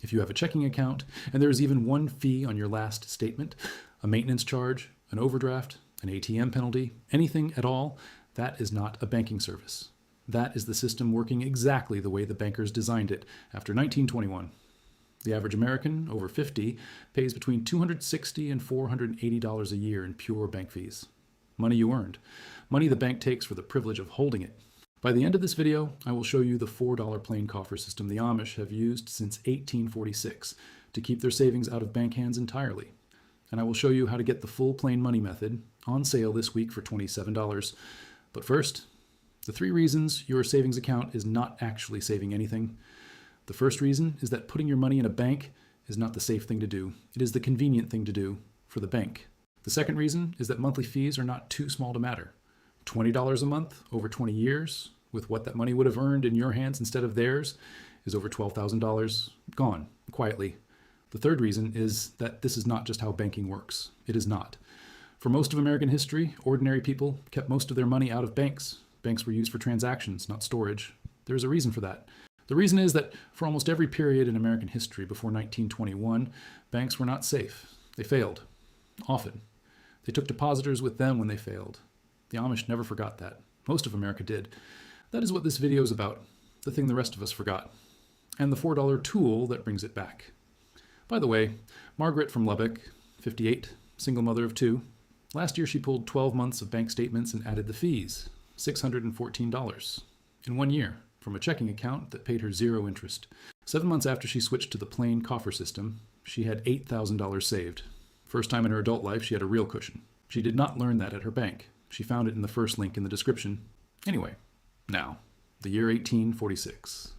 If you have a checking account and there is even one fee on your last statement, a maintenance charge, an overdraft, an ATM penalty, anything at all, that is not a banking service. That is the system working exactly the way the bankers designed it after 1921. The average American, over 50, pays between $260 and $480 a year in pure bank fees. Money you earned. Money the bank takes for the privilege of holding it. By the end of this video, I will show you the $4 plain coffer system the Amish have used since 1846 to keep their savings out of bank hands entirely. And I will show you how to get the full plain money method on sale this week for $27. But first, the 3 reasons your savings account is not actually saving anything. The first reason is that putting your money in a bank is not the safe thing to do. It is the convenient thing to do for the bank. The second reason is that monthly fees are not too small to matter. $20 a month over 20 years, with what that money would have earned in your hands instead of theirs, is over $12,000 gone quietly. The third reason is that this is not just how banking works. It is not. For most of American history, ordinary people kept most of their money out of banks. Banks were used for transactions, not storage. There's a reason for that. The reason is that for almost every period in American history before 1921, banks were not safe. They failed. Often. They took depositors with them when they failed. The Amish never forgot that. Most of America did. That is what this video is about, the thing the rest of us forgot, and the $4 tool that brings it back. By the way, Margaret from Lubbock, 58, single mother of 2, last year she pulled 12 months of bank statements and added the fees, $614, in 1 year, from a checking account that paid her 0 interest. 7 months after she switched to the plain coffer system, she had $8,000 saved. First time in her adult life she had a real cushion. She did not learn that at her bank. She found it in the first link in the description. Anyway, now, the year 1846.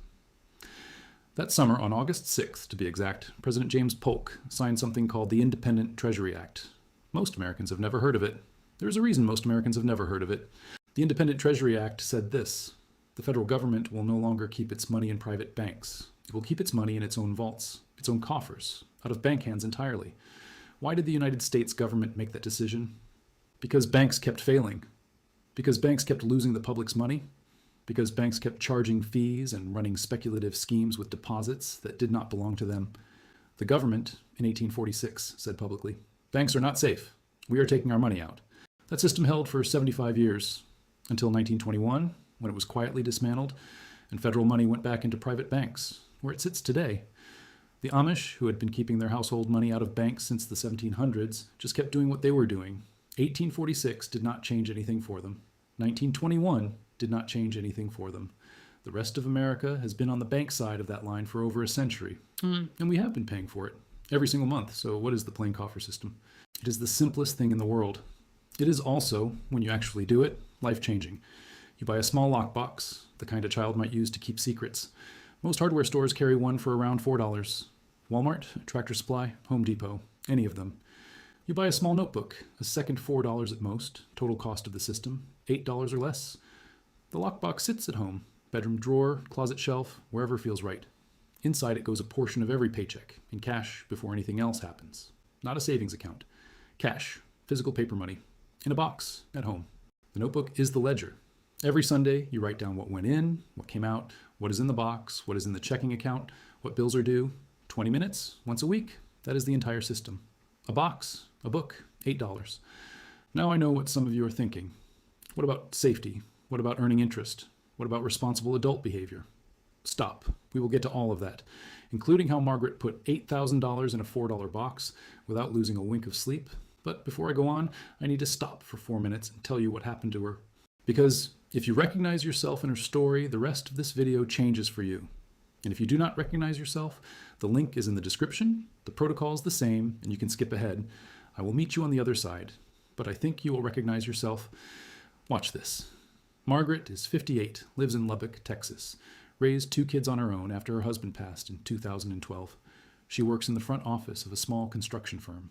That summer, on August 6th to be exact, President James Polk signed something called the Independent Treasury Act. Most Americans have never heard of it. There's a reason most Americans have never heard of it. The Independent Treasury Act said this: the federal government will no longer keep its money in private banks. It will keep its money in its own vaults, its own coffers, out of bank hands entirely. Why did the United States government make that decision? Because banks kept failing. Because banks kept losing the public's money. Because banks kept charging fees and running speculative schemes with deposits that did not belong to them. The government, in 1846, said publicly, "Banks are not safe. We are taking our money out." That system held for 75 years, until 1921, when it was quietly dismantled, and federal money went back into private banks, where it sits today. The Amish, who had been keeping their household money out of banks since the 1700s, just kept doing what they were doing. 1846 did not change anything for them. 1921 did not change anything for them. The rest of America has been on the bank side of that line for over a century, and we have been paying for it every single month. So what is the plain coffer system? It is the simplest thing in the world. It is also, when you actually do it, life-changing. You buy a small lockbox, the kind a child might use to keep secrets. Most hardware stores carry one for around $4. Walmart, Tractor Supply, Home Depot, any of them. You buy a small notebook, a second $4 at most, total cost of the system, $8 or less. The lockbox sits at home, bedroom drawer, closet shelf, wherever feels right. Inside it goes a portion of every paycheck, in cash before anything else happens. Not a savings account. Cash, physical paper money, in a box, at home. The notebook is the ledger. Every Sunday, you write down what went in, what came out, what is in the box, what is in the checking account, what bills are due. 20 minutes, once a week, that is the entire system. A box, a book, $8. Now I know what some of you are thinking. What about safety? What about earning interest? What about responsible adult behavior? Stop. We will get to all of that, including how Margaret put $8,000 in a $4 box without losing a wink of sleep. But before I go on, I need to stop for 4 minutes and tell you what happened to her. Because if you recognize yourself in her story, the rest of this video changes for you. And if you do not recognize yourself, the link is in the description, the protocol is the same, and you can skip ahead. I will meet you on the other side, but I think you will recognize yourself. Watch this. Margaret is 58, lives in Lubbock, Texas, raised 2 kids on her own after her husband passed in 2012. She works in the front office of a small construction firm.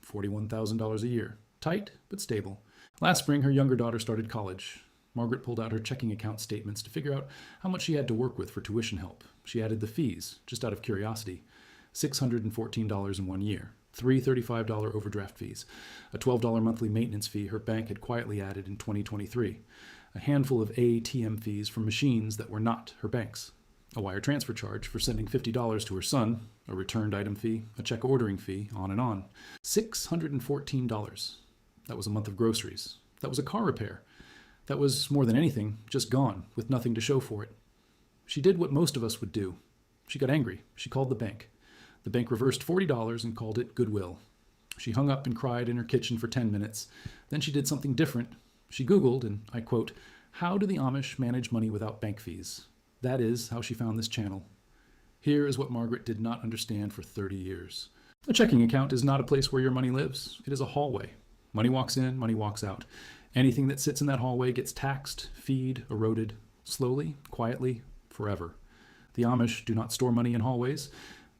$41,000 a year. Tight, but stable. Last spring, her younger daughter started college. Margaret pulled out her checking account statements to figure out how much she had to work with for tuition help. She added the fees, just out of curiosity. $614 in 1 year. 3 $35 overdraft fees. A $12 monthly maintenance fee her bank had quietly added in 2023. A handful of ATM fees from machines that were not her bank's. a wire transfer charge for sending $50 to her son, a returned item fee, a check ordering fee, on and on. $614. That was a month of groceries. That was a car repair. That was, more than anything, just gone, with nothing to show for it. She did what most of us would do. She got angry. She called the bank. The bank reversed $40 and called it goodwill. She hung up and cried in her kitchen for 10 minutes. Then she did something different. She Googled, and I quote, "How do the Amish manage money without bank fees?" That is how she found this channel. Here is what Margaret did not understand for 30 years. A checking account is not a place where your money lives. It is a hallway. Money walks in, money walks out. Anything that sits in that hallway gets taxed, feed, eroded, slowly, quietly, forever. The Amish do not store money in hallways.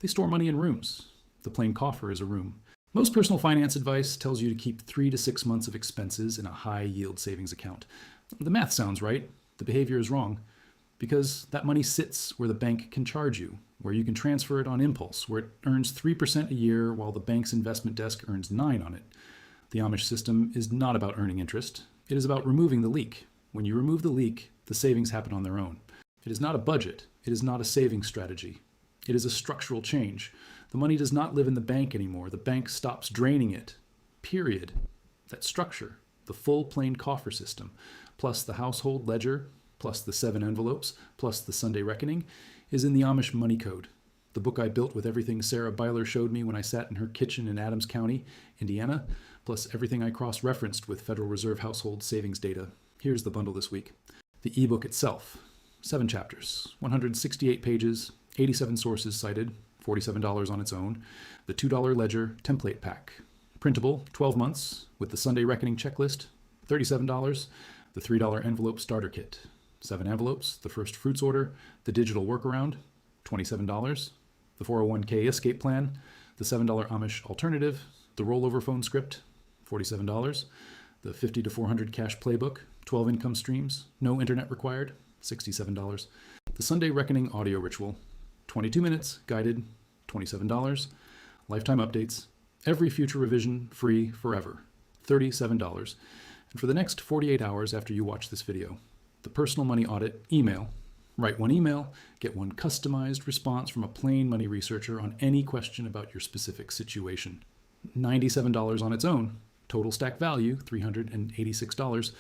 They store money in rooms. The plain coffer is a room. Most personal finance advice tells you to keep 3 to 6 months of expenses in a high-yield savings account. The math sounds right. The behavior is wrong. Because that money sits where the bank can charge you, where you can transfer it on impulse, where it earns 3% a year while the bank's investment desk earns 9% on it. The Amish system is not about earning interest. It is about removing the leak. When you remove the leak, the savings happen on their own. It is not a budget. It is not a saving strategy. It is a structural change. The money does not live in the bank anymore. The bank stops draining it. Period. That structure, the full plain coffer system, plus the household ledger, plus the 7 envelopes, plus the Sunday reckoning, is in the Amish Money Code, the book I built with everything Sarah Byler showed me when I sat in her kitchen in Adams County, Indiana, plus everything I cross-referenced with Federal Reserve household savings data. Here's the bundle this week. The ebook itself, 7 chapters, 168 pages, 87 sources cited, $47 on its own, the $2 ledger template pack, printable, 12 months, with the Sunday reckoning checklist, $37, the $3 envelope starter kit, 7 envelopes, the first fruits order, the digital workaround, $27, the 401k escape plan, the $7 Amish alternative, the rollover phone script, $47, the 50 to 400 cash playbook, 12 income streams, no internet required, $67, the Sunday reckoning audio ritual, 22 minutes, guided, $27, lifetime updates, every future revision free forever, $37, and for the next 48 hours after you watch this video, the personal money audit email. Write 1 email, get 1 customized response from a plain money researcher on any question about your specific situation. $97 on its own, total stack value, $386.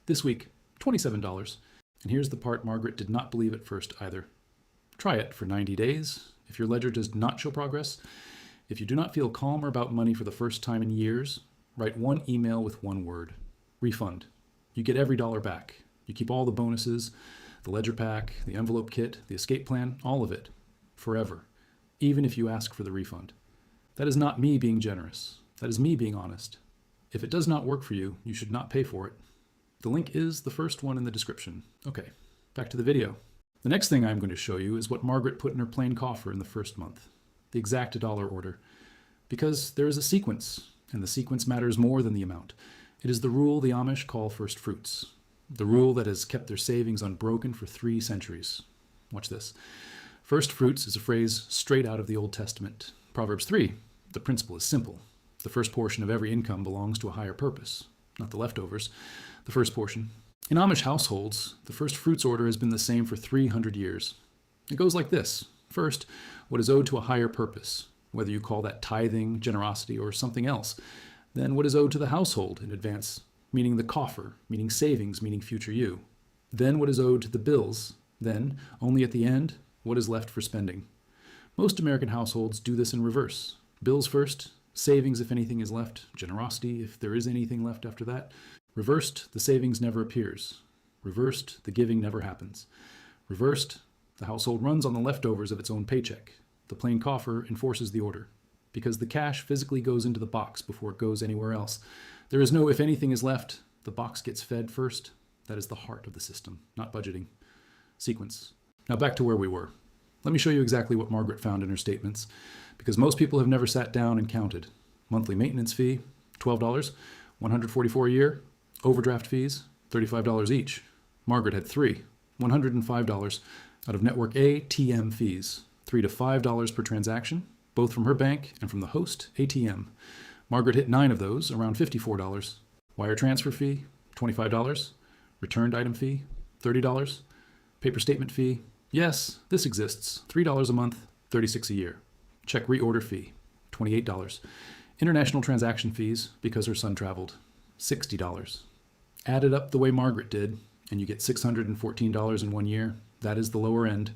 This week, $27. And here's the part Margaret did not believe at first either. Try it for 90 days. If your ledger does not show progress, if you do not feel calmer about money for the first time in years, write 1 email with 1 word. Refund. You get every dollar back. You keep all the bonuses, the ledger pack, the envelope kit, the escape plan, all of it, forever, even if you ask for the refund. That is not me being generous. That is me being honest. If it does not work for you, you should not pay for it. The link is the first one in the description. Okay, back to the video. The next thing I'm going to show you is what Margaret put in her plain coffer in the first month, the exact dollar order. Because there is a sequence, and the sequence matters more than the amount. It is the rule the Amish call first fruits. The rule that has kept their savings unbroken for 3 centuries. Watch this. First fruits is a phrase straight out of the Old Testament. Proverbs 3. The principle is simple. The first portion of every income belongs to a higher purpose, not the leftovers. The first portion. In Amish households, the first fruits order has been the same for 300 years. It goes like this. First, what is owed to a higher purpose, whether you call that tithing, generosity, or something else. Then what is owed to the household in advance, meaning the coffer, meaning savings, meaning future you. Then what is owed to the bills. Then, only at the end, what is left for spending. Most American households do this in reverse. Bills first, savings if anything is left, generosity if there is anything left after that. Reversed, the savings never appears. Reversed, the giving never happens. Reversed, the household runs on the leftovers of its own paycheck. The plain coffer enforces the order, because the cash physically goes into the box before it goes anywhere else. There is no if anything is left, the box gets fed first. That is the heart of the system, not budgeting. Sequence. Now back to where we were. Let me show you exactly what Margaret found in her statements, because most people have never sat down and counted. Monthly maintenance fee, $12, $144 a year. Overdraft fees, $35 each. Margaret had 3, $105 out of network A TM fees, $3 to $5 per transaction, both from her bank and from the host ATM. Margaret hit 9 of those, around $54. Wire transfer fee, $25. Returned item fee, $30. Paper statement fee, Yes, this exists. $3 a month, $36 a year. Check reorder fee, $28. International transaction fees, because her son traveled, $60. Add it up the way Margaret did, and you get $614 in 1 year. That is the lower end.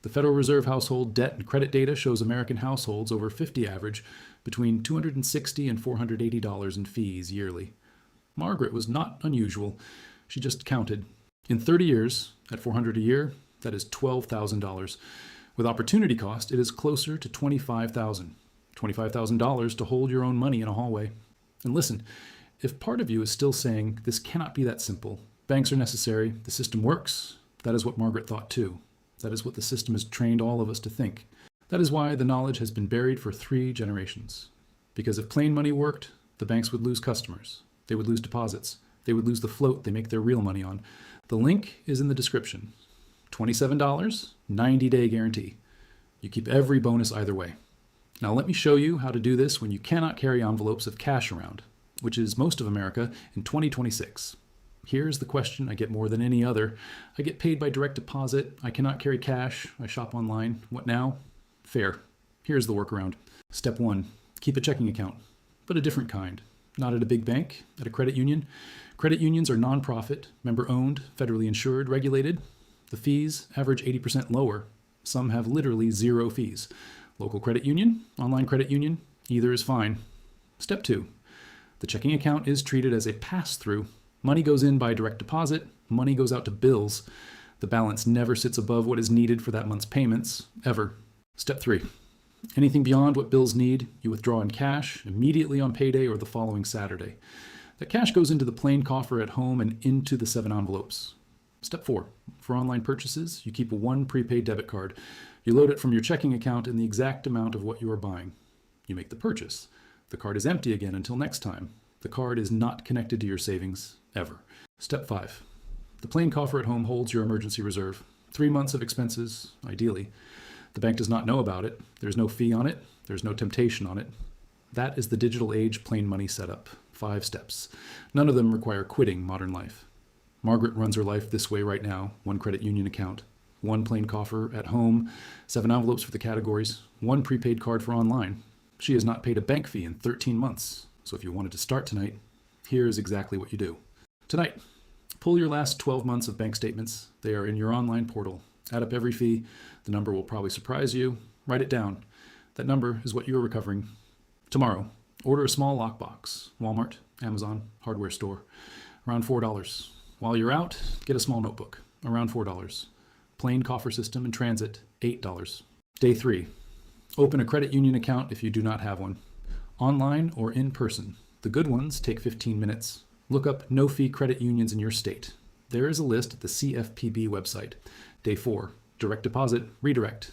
The Federal Reserve household debt and credit data shows American households over 50 average between $260 and $480 in fees yearly. Margaret was not unusual. She just counted. In 30 years, at $400 a year, that is $12,000. With opportunity cost, it is closer to $25,000. $25,000 to hold your own money in a hallway. And listen, if part of you is still saying this cannot be that simple, banks are necessary, the system works, that is what Margaret thought too. That is what the system has trained all of us to think. That is why the knowledge has been buried for 3 generations. Because if plain money worked, the banks would lose customers. They would lose deposits. They would lose the float they make their real money on. The link is in the description. $27, 90-day guarantee. You keep every bonus either way. Now let me show you how to do this when you cannot carry envelopes of cash around, which is most of America in 2026. Here's the question I get more than any other. I get paid by direct deposit. I cannot carry cash. I shop online. What now? Fair. Here's the workaround. Step 1, keep a checking account, but a different kind. Not at a big bank, at a credit union. Credit unions are nonprofit, member-owned, federally insured, regulated. The fees average 80% lower. Some have literally 0 fees. Local credit union, online credit union, either is fine. Step 2, the checking account is treated as a pass-through. Money goes in by direct deposit, money goes out to bills. The balance never sits above what is needed for that month's payments, ever. Step 3, anything beyond what bills need, you withdraw in cash immediately on payday or the following Saturday. That cash goes into the plain coffer at home and into the 7 envelopes. Step 4, for online purchases, you keep 1 prepaid debit card. You load it from your checking account in the exact amount of what you are buying. You make the purchase. The card is empty again until next time. The card is not connected to your savings, ever. Step 5, the plain coffer at home holds your emergency reserve. 3 months of expenses, ideally. The bank does not know about it. There's no fee on it. There's no temptation on it. That is the digital age plain money setup. 5 steps. None of them require quitting modern life. Margaret runs her life this way right now. 1 credit union account, 1 plain coffer at home, 7 envelopes for the categories, 1 prepaid card for online. She has not paid a bank fee in 13 months. So if you wanted to start tonight, here's exactly what you do. Tonight, pull your last 12 months of bank statements. They are in your online portal. Add up every fee. The number will probably surprise you. Write it down. That number is what you're recovering. Tomorrow, order a small lockbox. Walmart, Amazon, hardware store. Around $4. While you're out, get a small notebook. Around $4. Plain coffer system in transit, $8. Day 3, open a credit union account if you do not have one. Online or in person. The good ones take 15 minutes. Look up no-fee credit unions in your state. There is a list at the CFPB website. Day 4, direct deposit, redirect.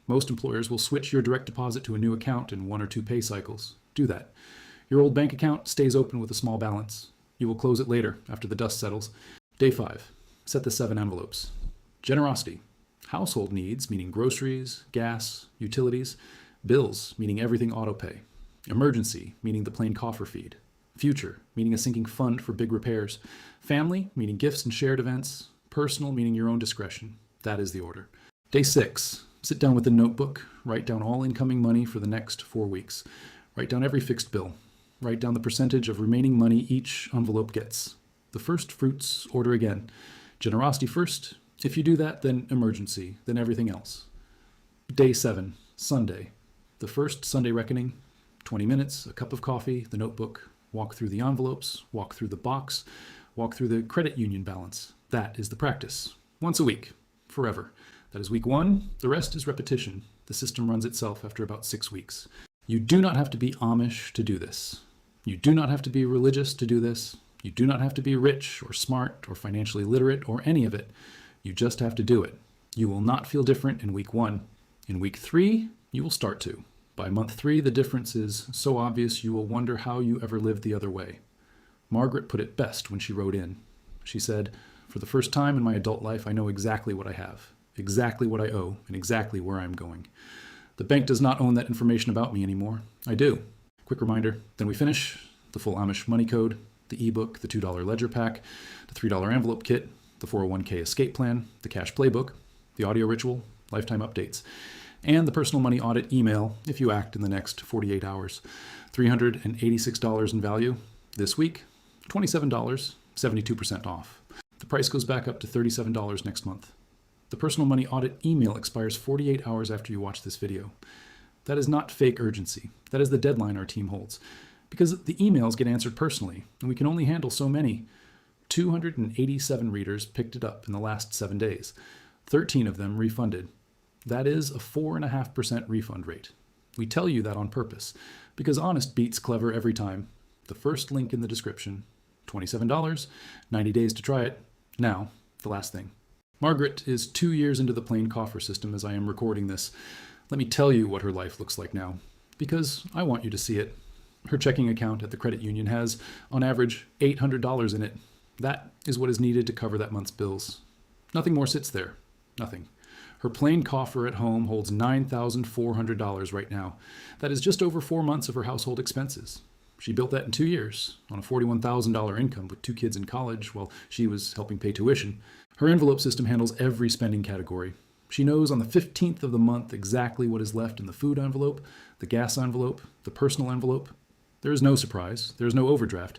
Most employers will switch your direct deposit to a new account in 1 or 2 pay cycles. Do that. Your old bank account stays open with a small balance. You will close it later after the dust settles. Day 5, set the 7 envelopes. Generosity. Household needs, meaning groceries, gas, utilities. Bills, meaning everything auto-pay. Emergency, meaning the plain coffer feed. Future, meaning a sinking fund for big repairs. Family, meaning gifts and shared events. Personal, meaning your own discretion. That is the order. Day 6, sit down with a notebook. Write down all incoming money for the next 4 weeks. Write down every fixed bill. Write down the percentage of remaining money each envelope gets. The first fruits order again. Generosity first. If you do that, then emergency, then everything else. Day 7, Sunday. The first Sunday reckoning. 20 minutes, a cup of coffee, the notebook, walk through the envelopes, walk through the box, walk through the credit union balance. That is the practice. Once a week, forever. That is week 1. The rest is repetition. The system runs itself after about 6 weeks. You do not have to be Amish to do this. You do not have to be religious to do this. You do not have to be rich or smart or financially literate or any of it. You just have to do it. You will not feel different in week 1. In week 3, you will start to. By month 3, the difference is so obvious you will wonder how you ever lived the other way. Margaret put it best when she wrote in. She said, "For the first time in my adult life, I know exactly what I have, exactly what I owe, and exactly where I'm going. The bank does not own that information about me anymore. I do." Quick reminder, then we finish the full Amish Money Code, the ebook, the $2 ledger pack, the $3 envelope kit, the 401k escape plan, the cash playbook. the audio ritual, lifetime updates, and the personal money audit email if you act in the next 48 hours. $386 in value. This week, $27, 72% off. The price goes back up to $37 next month. The personal money audit email expires 48 hours after you watch this video. That is not fake urgency. That is the deadline our team holds. Because the emails get answered personally, and we can only handle so many. 287 readers picked it up in the last 7 days. 13 of them refunded. That is a 4.5% refund rate. We tell you that on purpose, because honest beats clever every time. The first link in the description. $27, 90 days to try it. Now, the last thing. Margaret is 2 years into the plain Coffer system as I am recording this. Let me tell you what her life looks like now, because I want you to see it. Her checking account at the credit union has, on average, $800 in it. That is what is needed to cover that month's bills. Nothing more sits there. Nothing. Her plain coffer at home holds $9,400 right now. That is just over 4 months of her household expenses. She built that in 2 years on a $41,000 income with 2 kids in college while she was helping pay tuition. Her envelope system handles every spending category. She knows on the 15th of the month exactly what is left in the food envelope, the gas envelope, the personal envelope. There is no surprise. There is no overdraft.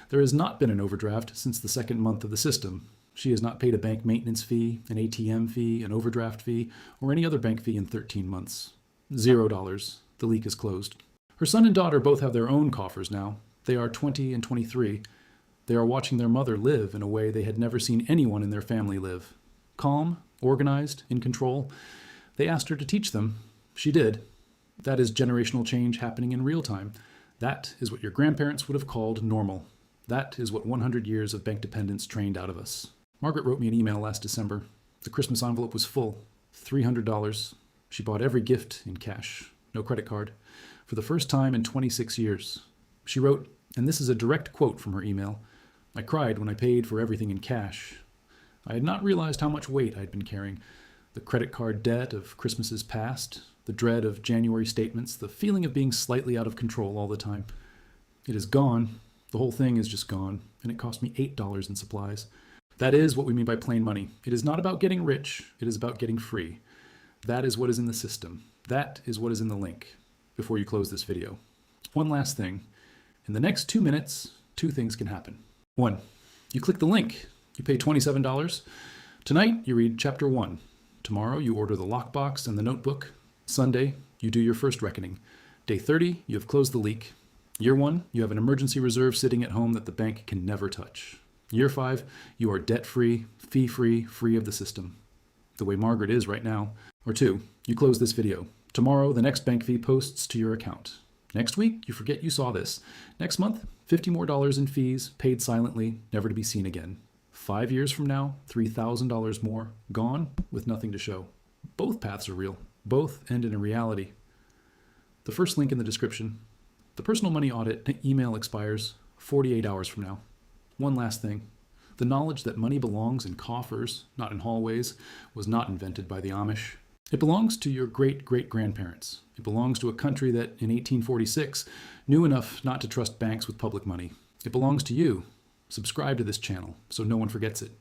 There has not been an overdraft since the second month of the system. She has not paid a bank maintenance fee, an ATM fee, an overdraft fee, or any other bank fee in 13 months. $0. The leak is closed. Her son and daughter both have their own coffers now. They are 20 and 23. They are watching their mother live in a way they had never seen anyone in their family live. Calm, organized, in control. They asked her to teach them. She did. That is generational change happening in real time. That is what your grandparents would have called normal. That is what 100 years of bank dependence trained out of us. Margaret wrote me an email last December. The Christmas envelope was full. $300. She bought every gift in cash. No credit card. For the first time in 26 years. She wrote, and this is a direct quote from her email, "I cried when I paid for everything in cash. I had not realized how much weight I had been carrying. The credit card debt of Christmases past, the dread of January statements, the feeling of being slightly out of control all the time. It is gone. The whole thing is just gone, and it cost me $8 in supplies." That is what we mean by plain money. It is not about getting rich. It is about getting free. That is what is in the system. That is what is in the link before you close this video. One last thing. In the next 2 minutes, 2 things can happen. 1, you click the link. You pay $27. Tonight, you read chapter 1. Tomorrow, you order the lockbox and the notebook. Sunday, you do your first reckoning. Day 30, you have closed the leak. Year 1, you have an emergency reserve sitting at home that the bank can never touch. Year 5, you are debt-free, fee-free, free of the system. The way Margaret is right now. Or 2, you close this video. Tomorrow, the next bank fee posts to your account. Next week, you forget you saw this. Next month, $50 more in fees, paid silently, never to be seen again. 5 years from now, $3,000 more, gone with nothing to show. Both paths are real. Both end in a reality. The first link in the description. The personal money audit email expires 48 hours from now. One last thing. The knowledge that money belongs in coffers, not in hallways, was not invented by the Amish. It belongs to your great-great-grandparents. It belongs to a country that, in 1846, knew enough not to trust banks with public money. It belongs to you. Subscribe to this channel so no one forgets it.